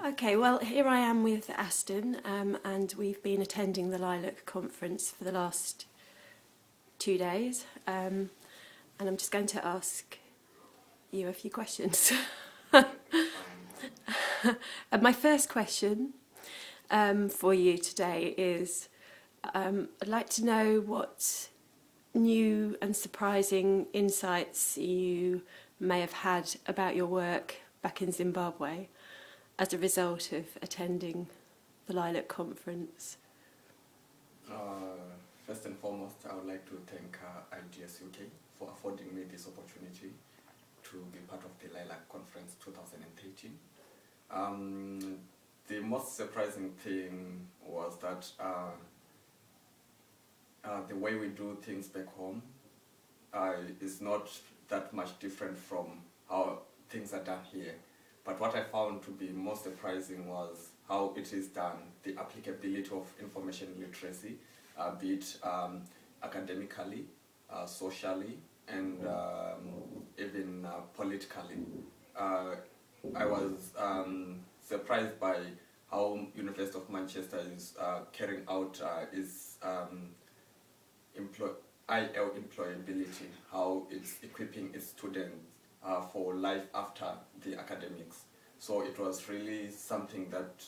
Okay, well, here I am with Aston, and we've been attending the LILAC conference for the last 2 days, and I'm just going to ask you a few questions. My first question for you today is, I'd like to know what new and surprising insights you may have had about your work back in Zimbabwe as a result of attending the LILAC conference. First and foremost, I would like to thank IDS UK for affording me this opportunity to be part of the LILAC Conference 2013. The most surprising thing was that the way we do things back home is not that much different from how things are done here. But what I found to be most surprising was how it is done, the applicability of information literacy, be it academically, socially, and even politically. I was surprised by how University of Manchester is carrying out its IL employability, how it's equipping its students for life after the academics. So it was really something that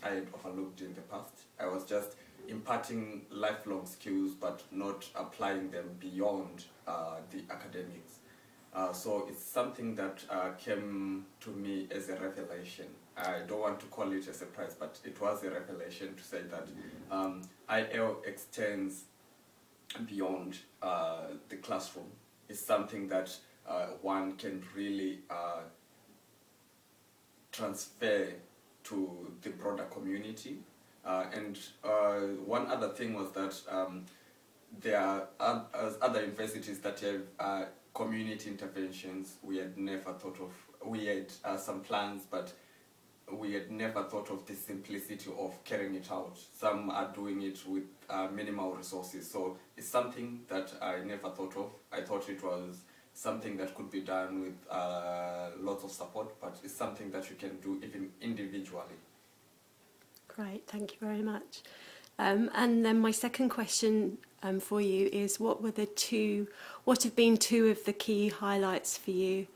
I had overlooked in the past. I was just imparting lifelong skills but not applying them beyond the academics. So it's something that came to me as a revelation. I don't want to call it a surprise, but it was a revelation to say that IL extends beyond the classroom. It's something that one can really transfer to the broader community. And one other thing was that there are other universities that have community interventions. We had never thought of, we had some plans, but we had never thought of the simplicity of carrying it out. Some are doing it with minimal resources. So it's something that I never thought of. I thought it was something that could be done with lots of support, but it's something that you can do even individually. Great, thank you very much. And then my second question for you is, what have been two of the key highlights for you?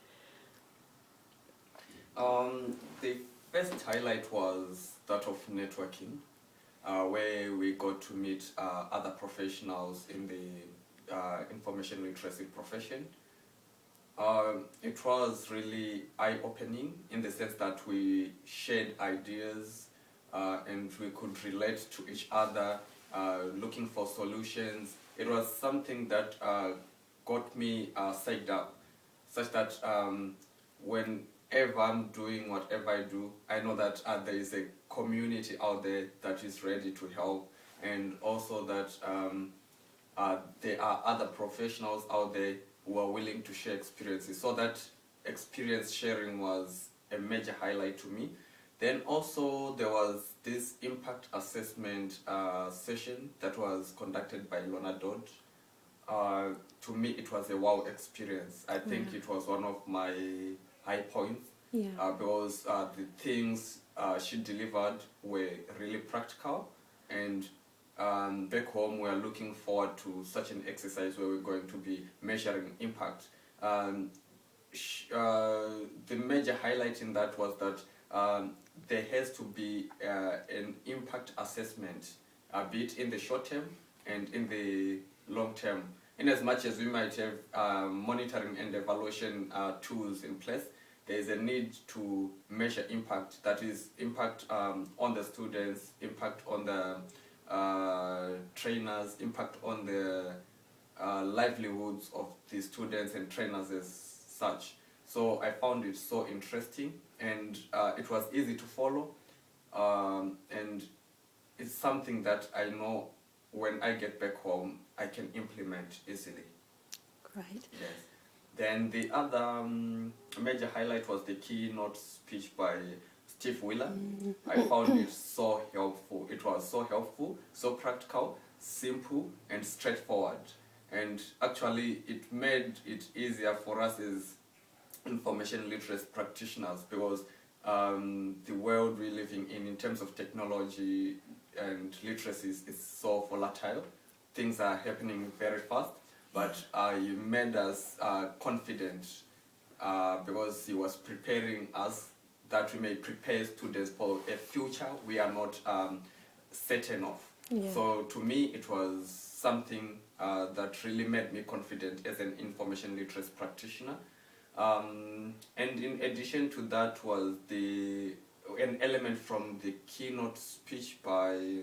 The first highlight was that of networking, where we got to meet other professionals in the information literacy profession. It was really eye-opening in the sense that we shared ideas and we could relate to each other, looking for solutions. It was something that got me psyched up, such that whenever I'm doing whatever I do, I know that there is a community out there that is ready to help, and also that there are other professionals out there who are willing to share experiences. So that experience sharing was a major highlight to me. Then also there was this impact assessment session that was conducted by Lorna Dodd. To me, it was a wow experience. I think it was one of my high points, because the things she delivered were really practical, and back home we are looking forward to such an exercise where we're going to be measuring impact. The major highlight in that was that there has to be an impact assessment, be it in the short term and in the long term. In as much as we might have monitoring and evaluation tools in place, there is a need to measure impact, that is impact on the students, impact on the trainers, impact on the livelihoods of the students and trainers as such. So I found it so interesting, and it was easy to follow, and it's something that I know when I get back home I can implement easily. Great. Yes. Then the other major highlight was the keynote speech by Steve Wheeler. I found it so helpful. It was so helpful, so practical, simple, and straightforward. And actually, it made it easier for us as information literacy practitioners, because the world we're living in terms of technology and literacy is so volatile. Things are happening very fast, but he made us confident because he was preparing us that we may prepare students for a future we are not certain of. Yeah. So to me, it was something that really made me confident as an information literacy practitioner. And in addition to that was an element from the keynote speech by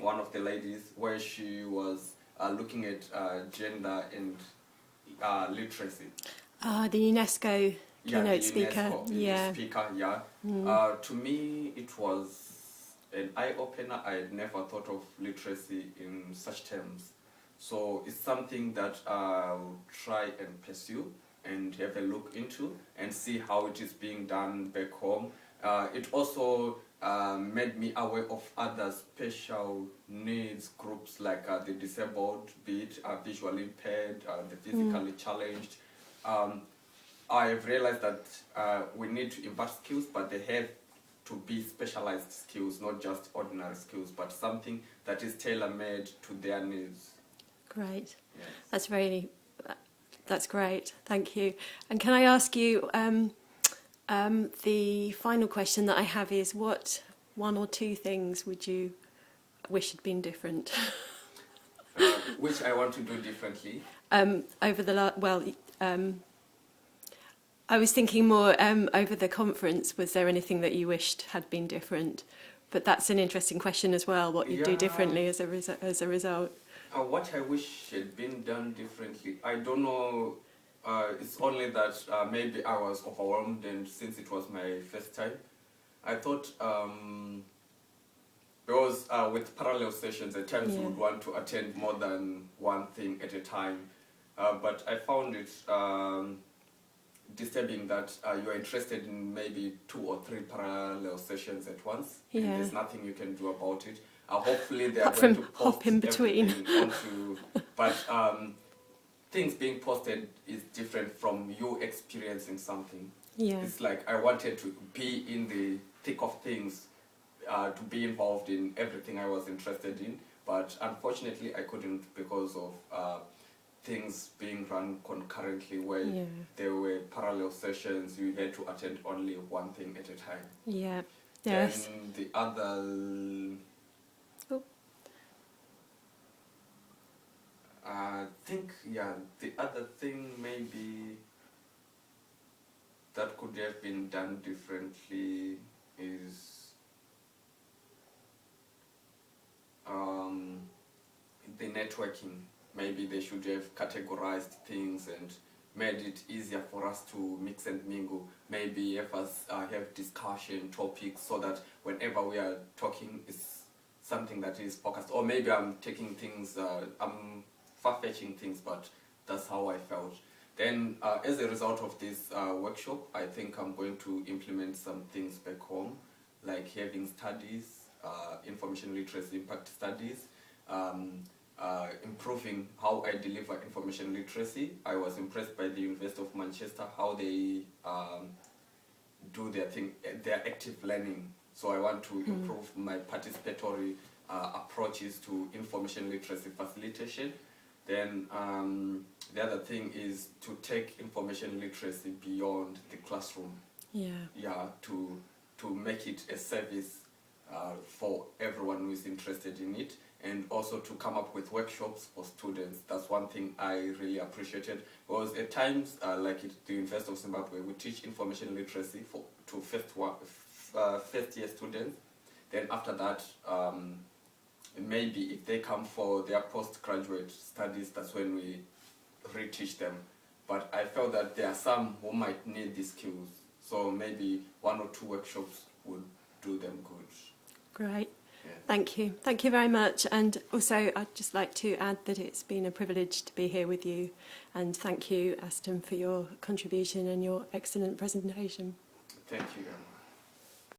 one of the ladies where she was looking at gender and literacy. The UNESCO keynote the speaker. UNESCO speaker, to me, it was an eye-opener. I had never thought of literacy in such terms. So it's something that I'll try and pursue and have a look into and see how it is being done back home. It also made me aware of other special needs groups like the disabled, be it visually impaired, the physically challenged. I've realized that we need to impart skills, but they have to be specialized skills, not just ordinary skills, but something that is tailor-made to their needs. Great. Yes. That's great. Thank you. And can I ask you, the final question that I have is, what one or two things would you wish had been different? Which I want to do differently. I was thinking more over the conference. Was there anything that you wished had been different? But that's an interesting question as well. What you'd do differently as a result. What I wish had been done differently, I don't know. It's only that maybe I was overwhelmed, and since it was my first time, I thought because with parallel sessions, at times you would want to attend more than one thing at a time. But I found it disturbing that you're interested in maybe 2 or 3 parallel sessions at once, and there's nothing you can do about it. Hopefully they are going to post in between onto, but things being posted is different from you experiencing something. It's like I wanted to be in the thick of things, to be involved in everything I was interested in, but unfortunately I couldn't because of things being run concurrently where there were parallel sessions. You had to attend only one thing at a time. Yes. And the other... I think, the other thing maybe that could have been done differently is the networking. Maybe they should have categorized things and made it easier for us to mix and mingle. Maybe have us have discussion topics so that whenever we are talking, it's something that is focused. Or maybe I'm taking things, I'm far-fetching things, but that's how I felt. Then, as a result of this workshop, I think I'm going to implement some things back home, like having studies, information literacy impact studies, improving how I deliver information literacy. I was impressed by the University of Manchester, how they do their thing, their active learning. So I want to improve my participatory approaches to information literacy facilitation. Then the other thing is to take information literacy beyond the classroom. To make it a service for everyone who is interested in it, and also to come up with workshops for students. That's one thing I really appreciated, because at times, like at the University of Zimbabwe, we teach information literacy to first year students. Then after that, maybe if they come for their postgraduate studies, that's when we reteach them. But I felt that there are some who might need these skills, so maybe 1 or 2 workshops would do them good. Great. Thank you. Thank you very much. And also, I'd just like to add that it's been a privilege to be here with you. And thank you, Aston, for your contribution and your excellent presentation. Thank you very much.